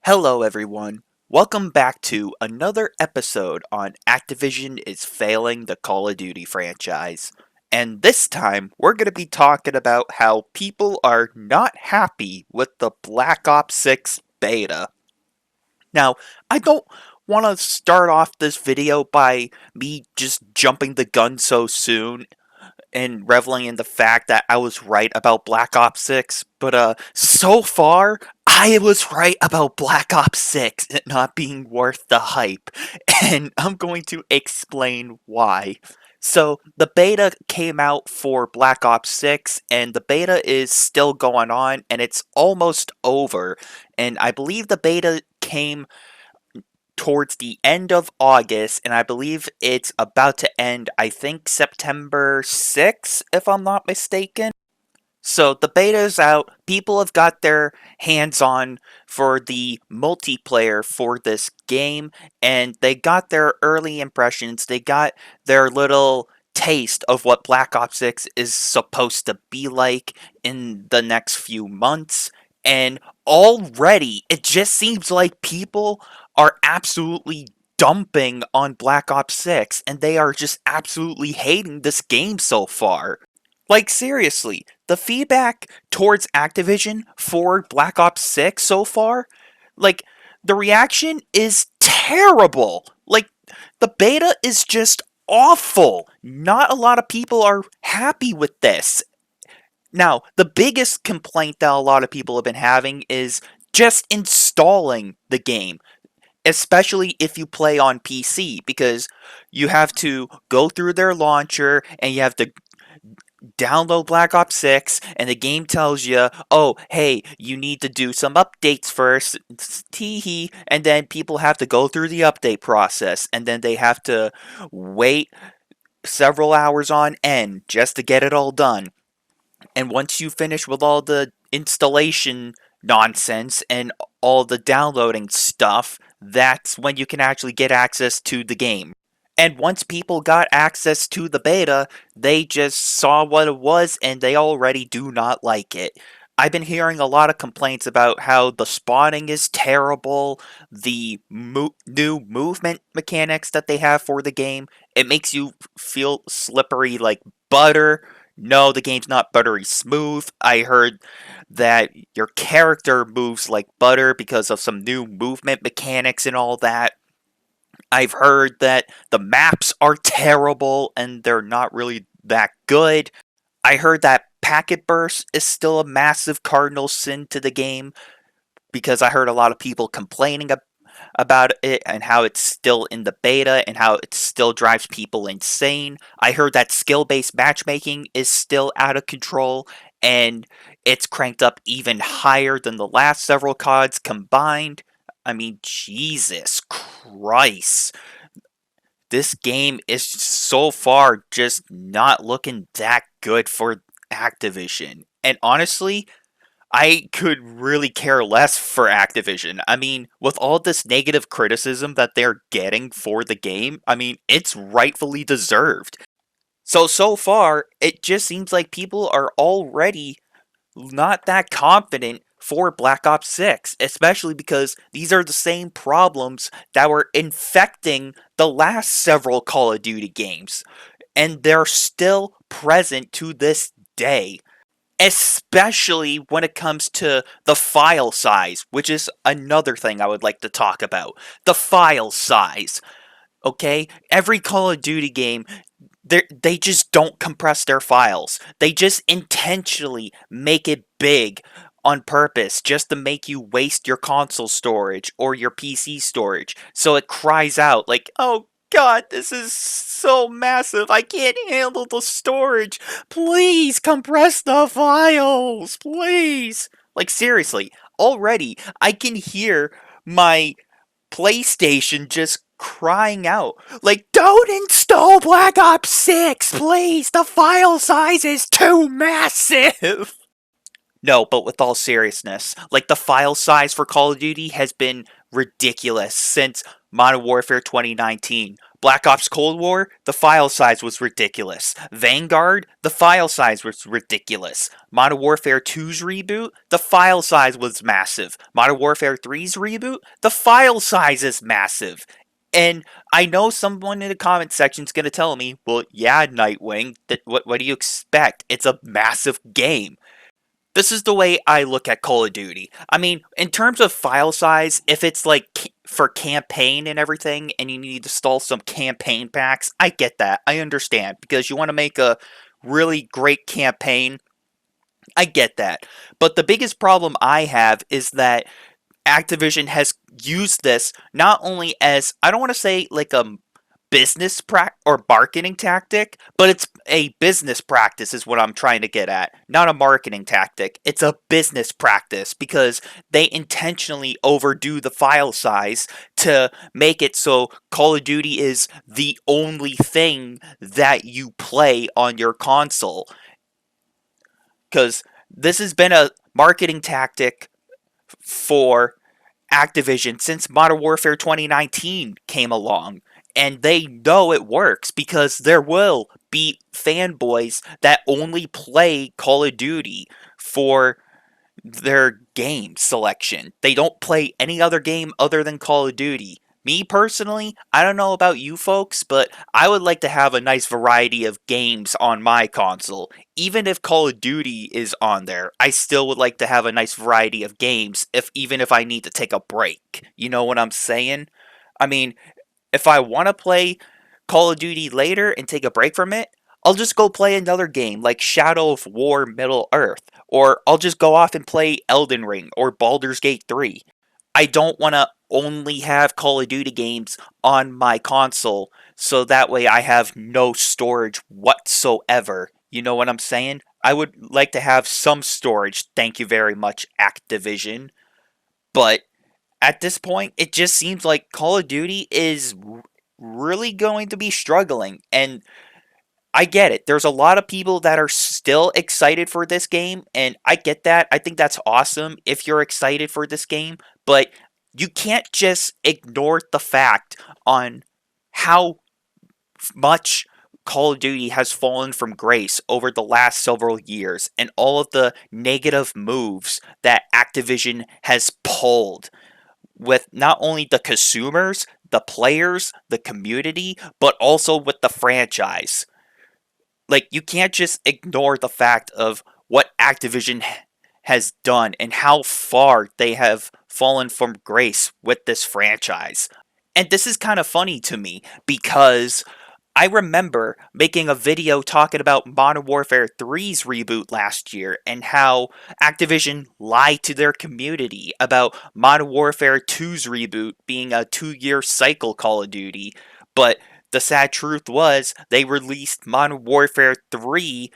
Hello, everyone. Welcome back to another episode on Activision is failing the Call of Duty franchise. And this time, we're going to be talking about how people are not happy with the Black Ops 6 beta. Now, I don't want to start off this video by me just jumping the gun so soon and reveling in the fact that I was right about Black Ops 6, but so far I was right about Black Ops 6 it not being worth the hype, and I'm going to explain why. So, the beta came out for Black Ops 6, and the beta is still going on, and it's almost over. And I believe the beta came towards the end of August, and I believe it's about to end, I think, September 6th, if I'm not mistaken. So the beta is out. People have got their hands on for the multiplayer for this game, and they got their early impressions. They got their little taste of what Black Ops 6 is supposed to be like in the next few months. And already, it just seems like people are absolutely dumping on Black Ops 6, and they are just absolutely hating this game so far. Like, seriously, the feedback towards Activision for Black Ops 6 so far, like, the reaction is terrible. Like, the beta is just awful. Not a lot of people are happy with this. Now, the biggest complaint that a lot of people have been having is just installing the game, especially if you play on PC, because you have to go through their launcher and you have to download Black Ops 6, and the game tells you, oh, hey, you need to do some updates first, teehee, and then people have to go through the update process, and then they have to wait several hours on end just to get it all done. And once you finish with all the installation nonsense and all the downloading stuff, that's when you can actually get access to the game. And once people got access to the beta, they just saw what it was and they already do not like it. I've been hearing a lot of complaints about how the spawning is terrible, the new movement mechanics that they have for the game. It makes you feel slippery like butter. No, the game's not buttery smooth. I heard that your character moves like butter because of some new movement mechanics and all that. I've heard that the maps are terrible and they're not really that good. I heard that packet burst is still a massive cardinal sin to the game because I heard a lot of people complaining about it and how it's still in the beta and how it still drives people insane. I heard that skill based matchmaking is still out of control and it's cranked up even higher than the last several CODs combined. I mean, Jesus Christ. This game is so far just not looking that good for Activision. And honestly, I could really care less for Activision. I mean, with all this negative criticism that they're getting for the game, I mean, it's rightfully deserved. So far, it just seems like people are already not that confident for Black Ops 6, especially because these are the same problems that were infecting the last several Call of Duty games, and they're still present to this day. Especially when it comes to the file size, which is another thing I would like to talk about. The file size. Okay? Every Call of Duty game, they just don't compress their files. They just intentionally make it big on purpose just to make you waste your console storage or your PC storage. So it cries out like, oh God, this is so massive. I can't handle the storage. Please compress the files. Please. Like, seriously, already I can hear my PlayStation just crying out, like, don't install Black Ops 6, please! The file size is too massive! No, but with all seriousness, like, the file size for Call of Duty has been ridiculous since Modern Warfare 2019. Black Ops Cold War, the file size was ridiculous. Vanguard, the file size was ridiculous. Modern Warfare 2's reboot, the file size was massive. Modern Warfare 3's reboot, the file size is massive. And I know someone in the comment section is going to tell me, well, yeah, Nightwing, what do you expect? It's a massive game. This is the way I look at Call of Duty. I mean, in terms of file size, if it's like for campaign and everything, and you need to install some campaign packs, I get that. I understand. Because you want to make a really great campaign, I get that. But the biggest problem I have is that Activision has used this not only as, I don't want to say like a business or marketing tactic, but it's a business practice is what I'm trying to get at. Not a marketing tactic. It's a business practice because they intentionally overdo the file size to make it so Call of Duty is the only thing that you play on your console. Because this has been a marketing tactic for Activision since Modern Warfare 2019 came along. And they know it works because there will be fanboys that only play Call of Duty for their game selection. They don't play any other game other than Call of Duty. Me personally, I don't know about you folks, but I would like to have a nice variety of games on my console. Even if Call of Duty is on there, I still would like to have a nice variety of games even if I need to take a break. You know what I'm saying? I mean, if I want to play Call of Duty later and take a break from it, I'll just go play another game like Shadow of War Middle Earth, or I'll just go off and play Elden Ring or Baldur's Gate 3. I don't want to only have Call of Duty games on my console so that way I have no storage whatsoever. You know what I'm saying? I would like to have some storage, thank you very much, Activision. But at this point, it just seems like Call of Duty is really going to be struggling. And I get it. There's a lot of people that are still excited for this game, and I get that. I think that's awesome if you're excited for this game, but you can't just ignore the fact on how much Call of Duty has fallen from grace over the last several years and all of the negative moves that Activision has pulled with not only the consumers, the players, the community, but also with the franchise. Like, you can't just ignore the fact of what Activision has done and how far they have fallen from grace with this franchise. And this is kind of funny to me because I remember making a video talking about Modern Warfare 3's reboot last year and how Activision lied to their community about Modern Warfare 2's reboot being a 2-year cycle Call of Duty. But the sad truth was they released Modern Warfare 3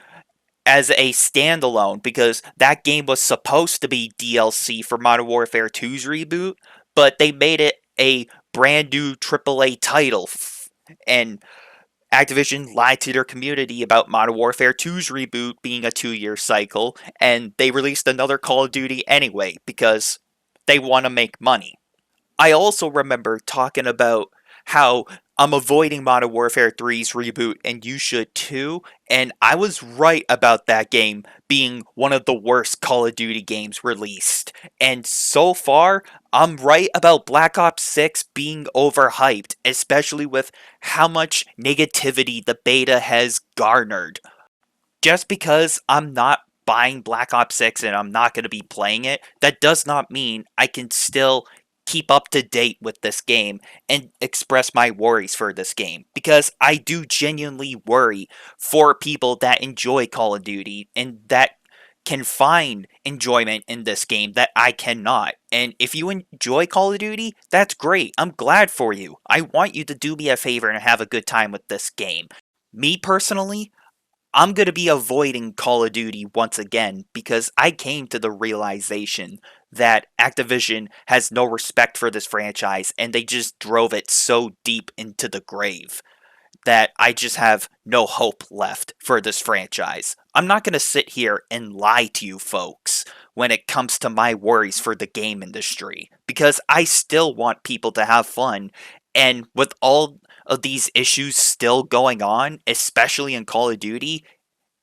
as a standalone because that game was supposed to be DLC for Modern Warfare 2's reboot, but they made it a brand new AAA title. And Activision lied to their community about Modern Warfare 2's reboot being a 2-year cycle, and they released another Call of Duty anyway because they want to make money. I also remember talking about how I'm avoiding Modern Warfare 3's reboot, and you should too, and I was right about that game being one of the worst Call of Duty games released. And so far, I'm right about Black Ops 6 being overhyped, especially with how much negativity the beta has garnered. Just because I'm not buying Black Ops 6 and I'm not going to be playing it, that does not mean I can still keep up to date with this game and express my worries for this game. Because I do genuinely worry for people that enjoy Call of Duty and that can find enjoyment in this game that I cannot. And if you enjoy Call of Duty, that's great. I'm glad for you. I want you to do me a favor and have a good time with this game. Me personally, I'm going to be avoiding Call of Duty once again because I came to the realization that Activision has no respect for this franchise and they just drove it so deep into the grave that I just have no hope left for this franchise. I'm not going to sit here and lie to you folks when it comes to my worries for the game industry, because I still want people to have fun. And with all of these issues still going on, especially in Call of Duty,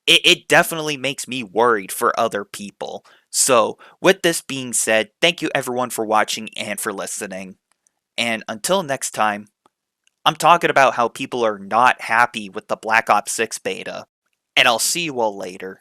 it definitely makes me worried for other people. So, with this being said, thank you everyone for watching and for listening. And until next time, I'm talking about how people are not happy with the Black Ops 6 beta. And I'll see you all later.